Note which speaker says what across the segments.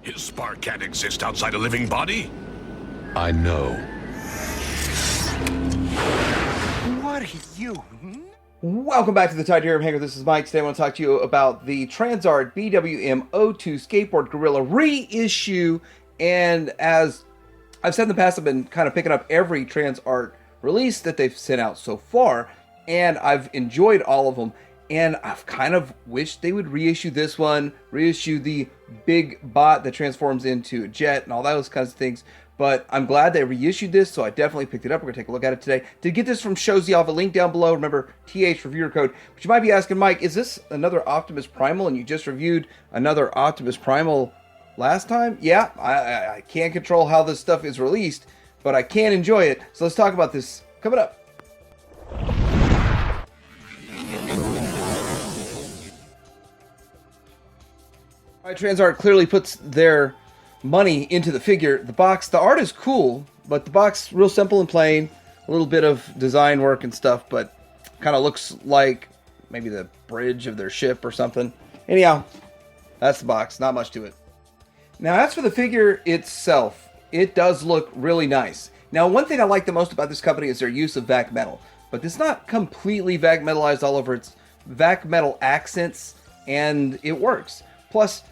Speaker 1: His spark can't exist outside a living body.
Speaker 2: I know.
Speaker 3: What are you?
Speaker 4: Welcome back to the Titanium Hangar. This is Mike. Today I want to talk to you about the TransArt BWM-02 Skateboard Gorilla reissue. And as I've said in the past, I've been kind of picking up every TransArt release that they've sent out so far, and I've enjoyed all of them. And I've kind of wished they would reissue this one, reissue the big bot that transforms into a jet and all those kinds of things. But I'm glad they reissued this, so I definitely picked it up. We're going to take a look at it today. To get this from Shozy, I'll have a link down below. Remember, TH reviewer code. But you might be asking, Mike, is this another Optimus Primal? And you just reviewed another Optimus Primal last time? Yeah, I can't control how this stuff is released, but I can enjoy it. So let's talk about this coming up. All right, TransArt clearly puts their money into the figure. The box, the art is cool, but the box real simple and plain. A little bit of design work and stuff, but kind of looks like maybe the bridge of their ship or something. Anyhow, that's the box. Not much to it. Now, as for the figure itself, it does look really nice. Now, one thing I like the most about this company is their use of vac metal, but it's not completely vac metalized all over. It's vac metal accents, and it works. Plus,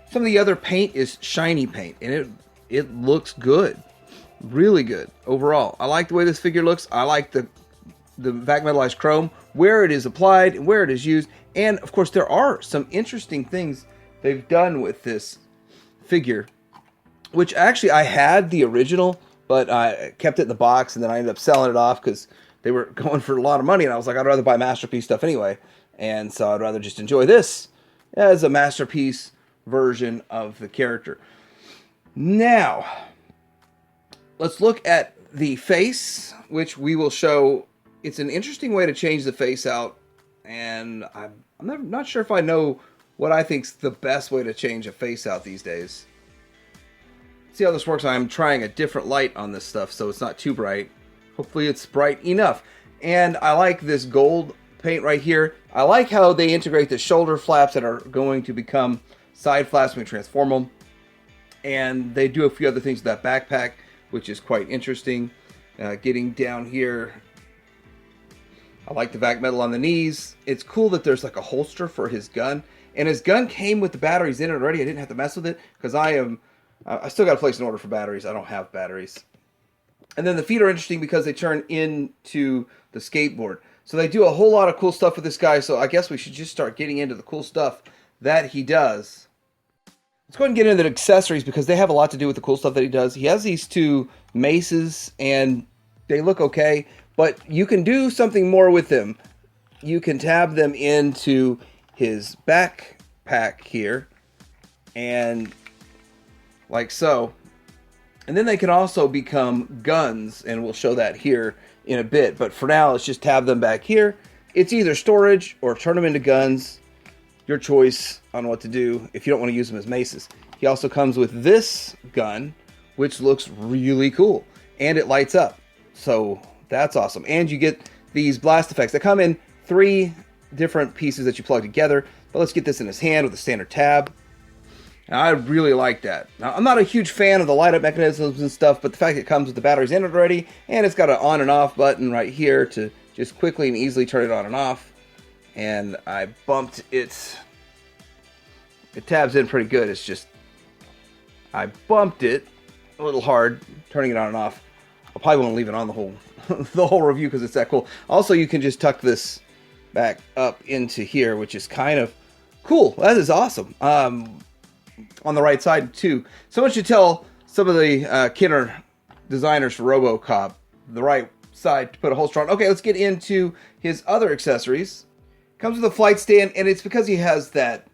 Speaker 4: some of the other paint is shiny paint, and it looks good. Really good overall. I like the way this figure looks. I like the vac metalized chrome, where it is applied and where it is used. And, of course, there are some interesting things they've done with this figure, which actually I had the original, but I kept it in the box, and then I ended up selling it off because they were going for a lot of money, and I was like, I'd rather buy Masterpiece stuff anyway. And so I'd rather just enjoy this as a Masterpiece version of the character. Now, let's look at the face, which we will show. It's an interesting way to change the face out, and I'm not sure if I know what I think's the best way to change a face out these days. See how this works. I'm trying a different light on this stuff, so it's not too bright. Hopefully it's bright enough. And I like this gold paint right here. I like how they integrate the shoulder flaps that are going to become side flaps when we transform them. And they do a few other things with that backpack, which is quite interesting. Getting down here, I like the vac metal on the knees. It's cool that there's like a holster for his gun. And his gun came with the batteries in it already. I didn't have to mess with it because I still got to place an order for batteries. I don't have batteries. And then the feet are interesting because they turn into the skateboard. So they do a whole lot of cool stuff with this guy. So I guess we should just start getting into the cool stuff that he does. Let's go ahead and get into the accessories because they have a lot to do with the cool stuff that he does. He has these two maces and they look okay, but you can do something more with them. You can tab them into his backpack here and like so. And then they can also become guns, and we'll show that here in a bit. But for now, let's just tab them back here. It's either storage or turn them into guns. Your choice on what to do if you don't want to use them as maces. He also comes with this gun, which looks really cool. And it lights up. So that's awesome. And you get these blast effects that come in 3 different pieces that you plug together. But let's get this in his hand with a standard tab. Now, I really like that. Now, I'm not a huge fan of the light up mechanisms and stuff, but the fact it comes with the batteries in it already, and it's got an on and off button right here to just quickly and easily turn it on and off. And I bumped it. It tabs in pretty good. It's just, I bumped it a little hard, turning it on and off. I probably won't leave it on the whole, the whole review because it's that cool. Also, you can just tuck this back up into here, which is kind of cool. That is awesome. On the right side too. Someone should tell some of the Kenner designers for RoboCop the right side to put a holster on. Okay, let's get into his other accessories. Comes with a flight stand, and it's because he has that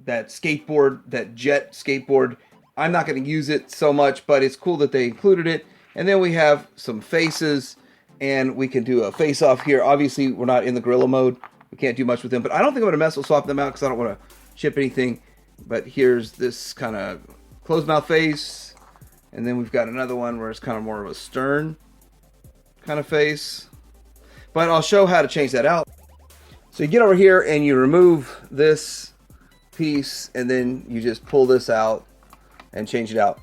Speaker 4: skateboard, that jet skateboard. I'm not going to use it so much, but it's cool that they included it. And then we have some faces, and we can do a face-off here. Obviously, we're not in the gorilla mode. We can't do much with them, but I don't think I'm going to mess with swap them out because I don't want to ship anything. But here's this kind of closed mouth face. And then we've got another one where it's kind of more of a stern kind of face. But I'll show how to change that out. So you get over here and you remove this piece and then you just pull this out and change it out.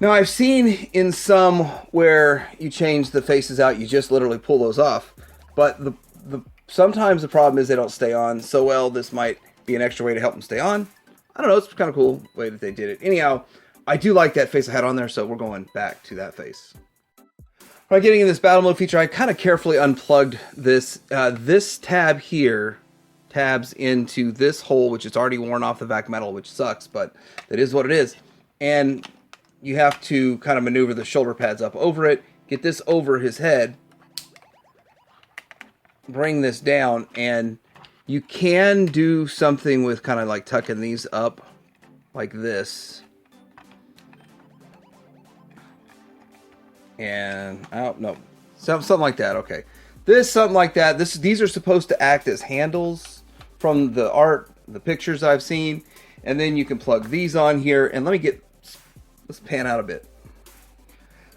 Speaker 4: Now, I've seen in some where you change the faces out, you just literally pull those off. But sometimes the problem is they don't stay on so well. This might be an extra way to help them stay on. I don't know, it's kind of cool way that they did it. Anyhow, I do like that face I had on there, so we're going back to that face. All right, getting in this battle mode feature, I kind of carefully unplugged this. This tab here tabs into this hole, which is already worn off the vac metal, which sucks, but that is what it is. And you have to kind of maneuver the shoulder pads up over it, get this over his head, bring this down, and you can do something with kind of like tucking these up like this. And, oh, no, something like that, okay. Something like that. These are supposed to act as handles from the art, the pictures I've seen. And then you can plug these on here, and let's pan out a bit.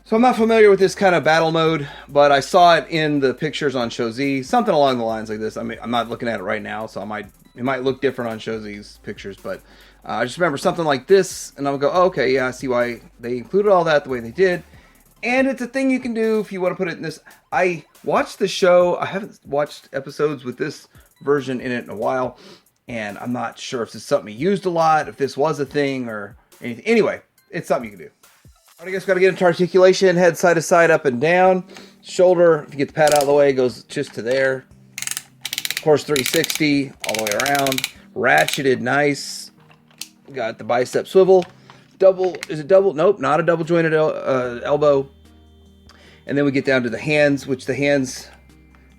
Speaker 4: So I'm not familiar with this kind of battle mode, but I saw it in the pictures on Show Z, something along the lines like this. I mean, I'm not looking at it right now, so it might look different on Show Z's pictures, but I just remember something like this, and I'll go, oh, okay, yeah, I see why they included all that the way they did. And it's a thing you can do if you want to put it in this. I watched the show. I haven't watched episodes with this version in it in a while, and I'm not sure if this is something you used a lot, if this was a thing or anything. Anyway, it's something you can do. I guess got to get into articulation, head side to side, up and down. Shoulder, if you get the pad out of the way, goes just to there. Of course, 360 all the way around. Ratcheted nice. Got the bicep swivel. Double, is it double? Nope, not a double jointed elbow. And then we get down to the hands, which the hands,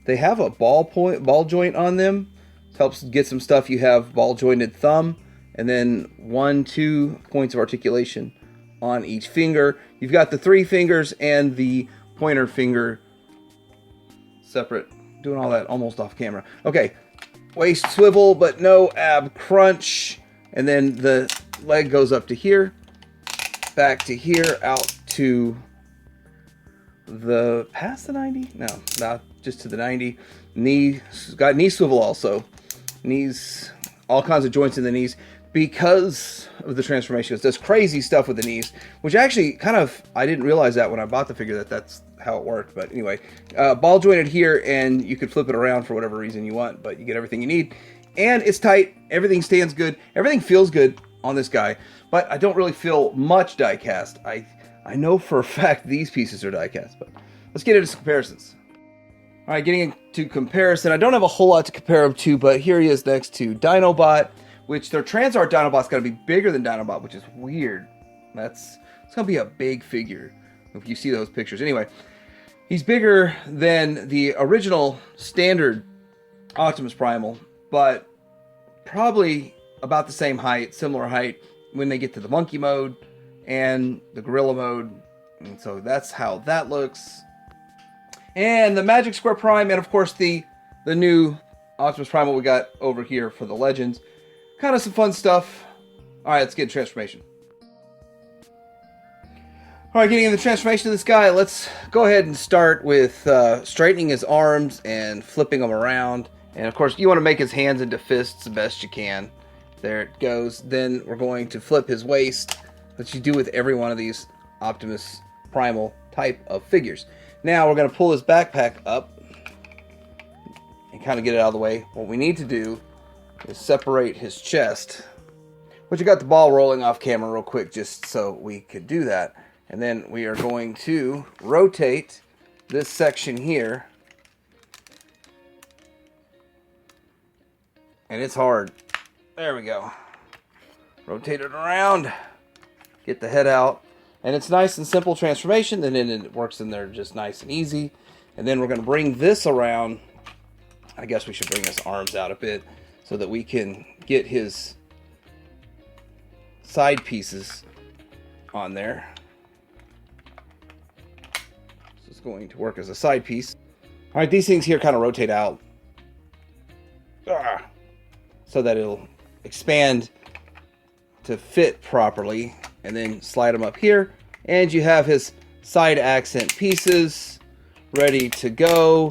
Speaker 4: they have a ball joint on them. It helps get some stuff. You have ball jointed thumb, and then 1-2 points of articulation on each finger. You've got the 3 fingers and the pointer finger separate. Doing all that almost off camera. Okay, waist swivel, but no ab crunch. And then the leg goes up to here, back to here, out to the past the 90? No, not just to the 90. Knee, got knee swivel also. Knees, all kinds of joints in the knees because of the transformation. It does crazy stuff with the knees, which actually kind of, I didn't realize that when I bought the figure that's how it worked. But anyway, ball jointed here, and you could flip it around for whatever reason you want, but you get everything you need. And it's tight. Everything stands good. Everything feels good on this guy, but I don't really feel much die cast. I know for a fact these pieces are die cast, but let's get into some comparisons. All right, getting into comparison, I don't have a whole lot to compare him to, but here he is next to Dinobot, which their TransArt Dinobot's got to be bigger than Dinobot, which is weird. It's going to be a big figure if you see those pictures. Anyway, he's bigger than the original standard Optimus Primal, but probably about the same height, similar height when they get to the monkey mode and the gorilla mode. And so that's how that looks. And the Magic Square Prime, and of course the new Optimus Primal we got over here for the Legends. Kind of some fun stuff. Alright, let's get into transformation. Alright, getting into the transformation of this guy, let's go ahead and start with straightening his arms and flipping them around. And of course, you want to make his hands into fists the best you can. There it goes. Then we're going to flip his waist, which you do with every one of these Optimus Primal type of figures. Now we're going to pull his backpack up and kind of get it out of the way. What we need to do is separate his chest, which I got the ball rolling off camera real quick just so we could do that. And then we are going to rotate this section here. And it's hard. There we go. Rotate it around. Get the head out. And it's nice and simple transformation. And then it works in there just nice and easy. And then we're going to bring this around. I guess we should bring his arms out a bit so that we can get his side pieces on there. This is going to work as a side piece. All right, these things here kind of rotate out. So that it'll expand to fit properly, and then slide them up here, and you have his side accent pieces ready to go.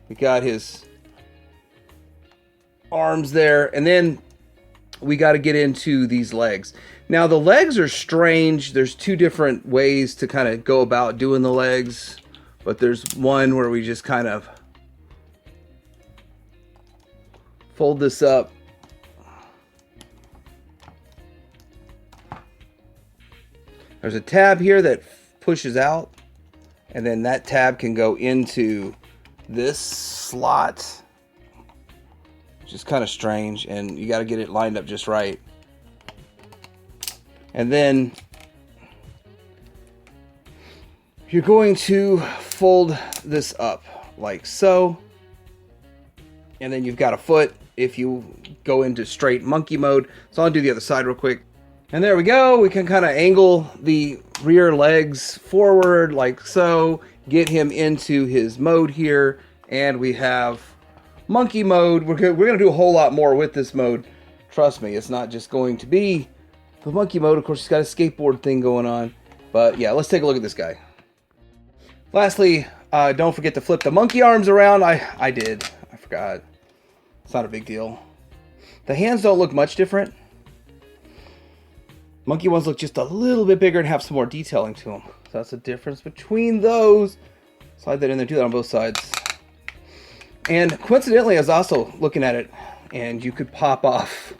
Speaker 4: We got his arms there, and then we got to get into these legs. Now the legs are strange. There's two different ways to kind of go about doing the legs, but there's one where we just kind of fold this up. There's a tab here that pushes out, and then that tab can go into this slot, which is kind of strange, and you got to get it lined up just right. And then you're going to fold this up like so, and then you've got a foot if you go into straight monkey mode. So I'll do the other side real quick. And there we go. We can kind of angle the rear legs forward like so, get him into his mode here, and we have monkey mode. We're going to do a whole lot more with this mode. Trust me, it's not just going to be the monkey mode. Of course, he's got a skateboard thing going on. But yeah, let's take a look at this guy. Lastly, don't forget to flip the monkey arms around. I did. I forgot. It's not a big deal. The hands don't look much different. Monkey ones look just a little bit bigger and have some more detailing to them. So that's the difference between those. Slide that in there, do that on both sides. And coincidentally, I was also looking at it, and you could pop off.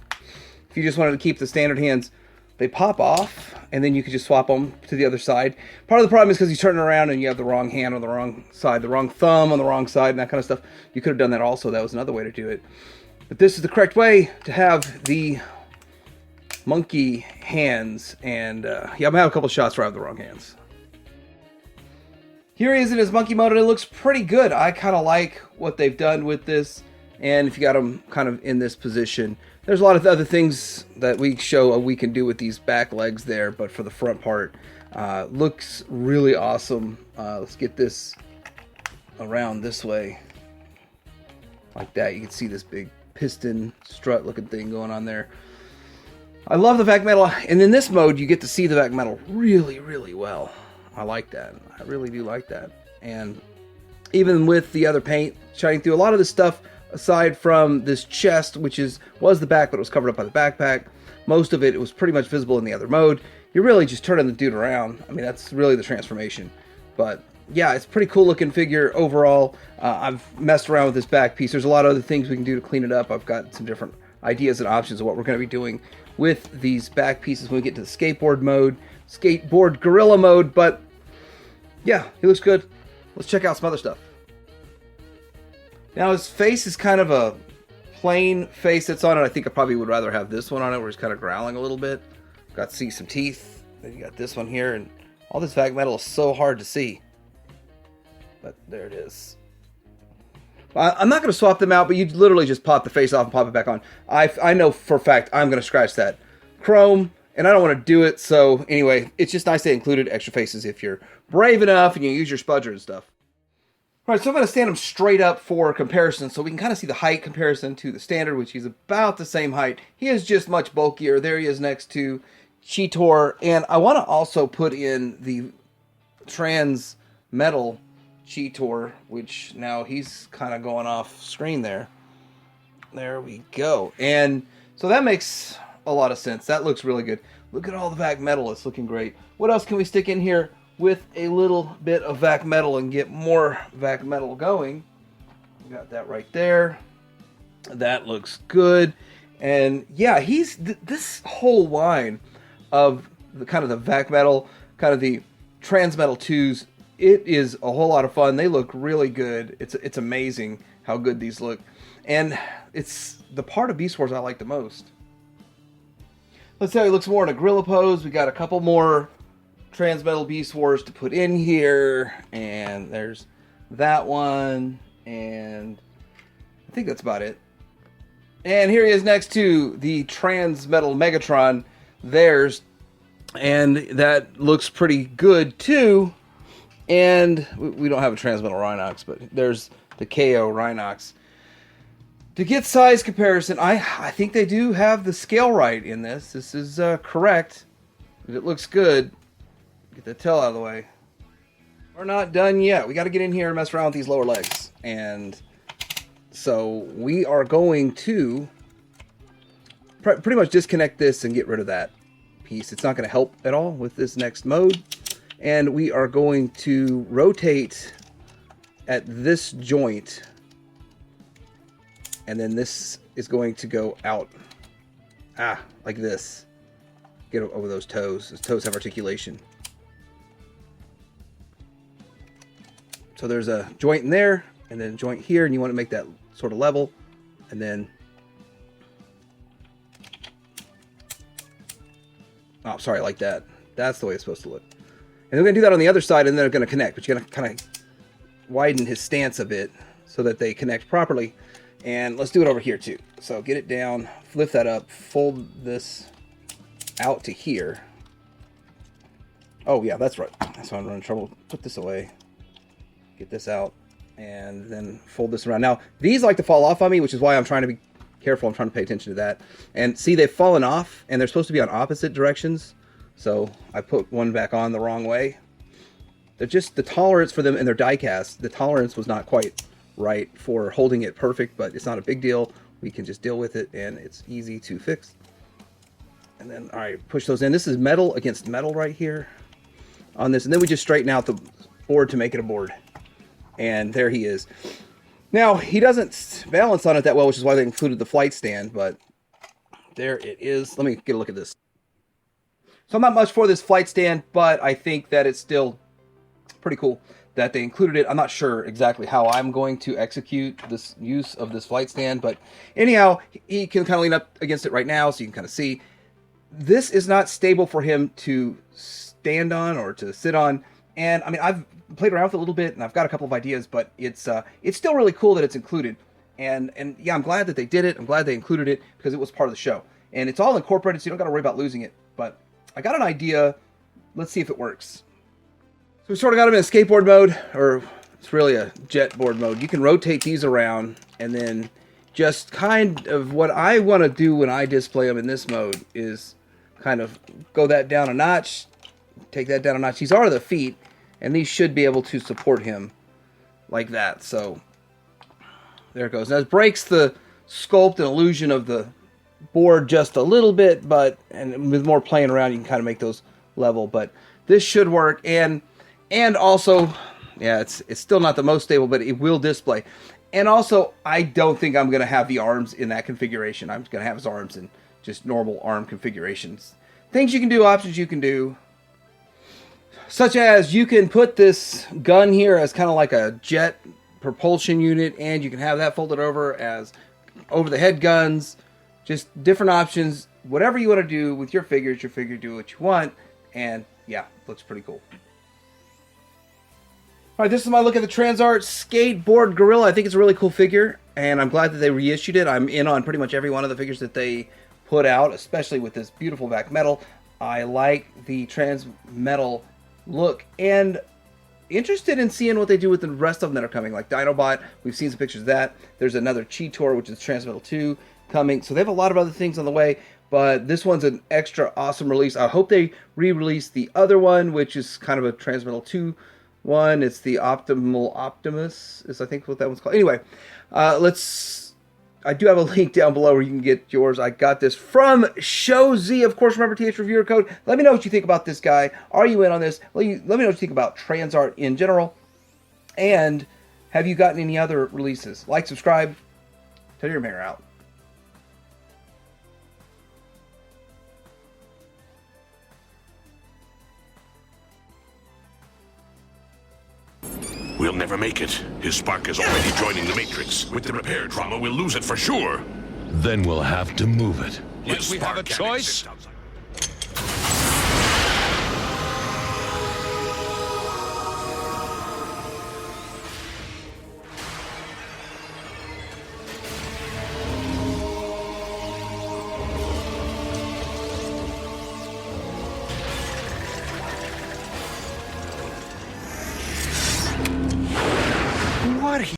Speaker 4: If you just wanted to keep the standard hands, they pop off, and then you could just swap them to the other side. Part of the problem is because you turn it around and you have the wrong hand on the wrong side, the wrong thumb on the wrong side, and that kind of stuff. You could have done that also. That was another way to do it. But this is the correct way to have the monkey hands. And yeah, I'm gonna have a couple shots where I have the wrong hands. Here he is in his monkey mode, and it looks pretty good. I kind of like what they've done with this. And if you got him kind of in this position, there's a lot of other things that we show we can do with these back legs there, but for the front part, looks really awesome. Let's get this around this way. Like that. You can see this big piston strut looking thing going on there. I love the back metal, and in this mode you get to see the back metal really, really well. I like that. I really do like that. And even with the other paint shining through, a lot of the stuff aside from this chest, which was the back, but it was covered up by the backpack, most of it was pretty much visible in the other mode. You're really just turning the dude around. I mean, that's really the transformation. But yeah, it's a pretty cool looking figure overall. I've messed around with this back piece. There's a lot of other things we can do to clean it up. I've got some different ideas and options of what we're going to be doing with these back pieces when we get to the skateboard mode, skateboard gorilla mode. But yeah, he looks good. Let's check out some other stuff. Now his face is kind of a plain face that's on it. I think I probably would rather have this one on it where he's kind of growling a little bit. Got to see some teeth. Then you got this one here, and all this back metal is so hard to see. But there it is. I'm not going to swap them out, but you literally just pop the face off and pop it back on. I know for a fact I'm going to scratch that chrome, and I don't want to do it. So anyway, it's just nice they included extra faces if you're brave enough and you use your spudger and stuff. All right, so I'm going to stand him straight up for comparison so we can kind of see the height comparison to the standard, which he's about the same height. He is just much bulkier. There he is next to Cheetor. And I want to also put in the Transmetal Cheetor, which now he's kind of going off screen there. There we go. And so that makes a lot of sense. That looks really good. Look at all the vac metal. It's looking great. What else can we stick in here with a little bit of vac metal and get more vac metal going? We got that right there. That looks good. And yeah, he's this whole line of the kind of the vac metal, kind of the Transmetal 2s. It is a whole lot of fun. They look really good. It's amazing how good these look. And it's the part of Beast Wars I like the most. Let's say he looks more in a gorilla pose. We got a couple more Transmetal Beast Wars to put in here, and there's that one, and I think that's about it. And here he is next to the Transmetal Megatron. There's, and that looks pretty good too. And we don't have a Transmetal Rhinox, but there's the KO Rhinox. To get size comparison, I think they do have the scale right in this. This is correct. It looks good. Get the tail out of the way. We're not done yet. We got to get in here and mess around with these lower legs. And so we are going to pretty much disconnect this and get rid of that. piece. It's not going to help at all with this next mode. And we are going to rotate at this joint. And then this is going to go out. Like this. Get over those toes. Those toes have articulation. So there's a joint in there, and then a joint here, and you want to make that sort of level. And then... oh, sorry, like that. That's the way it's supposed to look. And we're going to do that on the other side, and they're going to connect. But you're going to kind of widen his stance a bit so that they connect properly. And let's do it over here, too. So get it down, lift that up, fold this out to here. Oh, yeah, that's right. That's why I'm running trouble. Put this away. Get this out. And then fold this around. Now, these like to fall off on me, which is why I'm trying to be careful. I'm trying to pay attention to that. And see, they've fallen off, and they're supposed to be on opposite directions. So I put one back on the wrong way. They're just the tolerance for them, and they're die cast. The tolerance was not quite right for holding it perfect, but it's not a big deal. We can just deal with it, and it's easy to fix. And then, all right, push those in. This is metal against metal right here on this. And then we just straighten out the board to make it a board. And there he is. Now, he doesn't balance on it that well, which is why they included the flight stand, but there it is. Let me get a look at this. So I'm not much for this flight stand, but I think that it's still pretty cool that they included it. I'm not sure exactly how I'm going to execute this use of this flight stand, but anyhow, he can kind of lean up against it right now, so you can kind of see. This is not stable for him to stand on or to sit on, and I mean, I've played around with it a little bit, and I've got a couple of ideas, but it's still really cool that it's included, and yeah, I'm glad that they did it. I'm glad they included it because it was part of the show, and it's all incorporated, so you don't got to worry about losing it. But I got an idea. Let's see if it works. So we sort of got him in a skateboard mode, or it's really a jet board mode. You can rotate these around, and then just kind of what I want to do when I display them in this mode is kind of go that down a notch, take that down a notch. These are the feet, and these should be able to support him like that. So there it goes. Now it breaks the sculpt and illusion of the board just a little bit, but and with more playing around, you can kind of make those level. But this should work, and also, yeah, it's still not the most stable, but it will display. And also, I don't think I'm going to have the arms in that configuration. I'm going to have his arms in just normal arm configurations. Things you can do, options you can do. Such as you can put this gun here as kind of like a jet propulsion unit, and you can have that folded over as over-the-head guns. Just different options. Whatever you want to do with your figures, do what you want. And yeah, looks pretty cool. Alright, this is my look at the TransArt Skateboard Gorilla. I think it's a really cool figure, and I'm glad that they reissued it. I'm in on pretty much every one of the figures that they put out, especially with this beautiful back metal. I like the Transmetal look, and interested in seeing what they do with the rest of them that are coming, like Dinobot. We've seen some pictures of that. There's another Cheetor, which is Transmetal 2, coming. So they have a lot of other things on the way, but this one's an extra awesome release. I hope they re-release the other one, which is kind of a Transmetal 2 one. It's the Optimus, is I think what that one's called. Anyway, I do have a link down below where you can get yours. I got this from ShowZ. Of course, remember TH Reviewer code. Let me know what you think about this guy. Are you in on this? Let me know what you think about TransArt in general. And have you gotten any other releases? Like, subscribe. Tell your mayor out.
Speaker 1: We'll never make it. His spark is already joining the Matrix. With the repair trauma, we'll lose it for sure.
Speaker 2: Then we'll have to move it.
Speaker 1: His
Speaker 5: We have a
Speaker 1: spark can't
Speaker 5: choice?
Speaker 1: exist outside.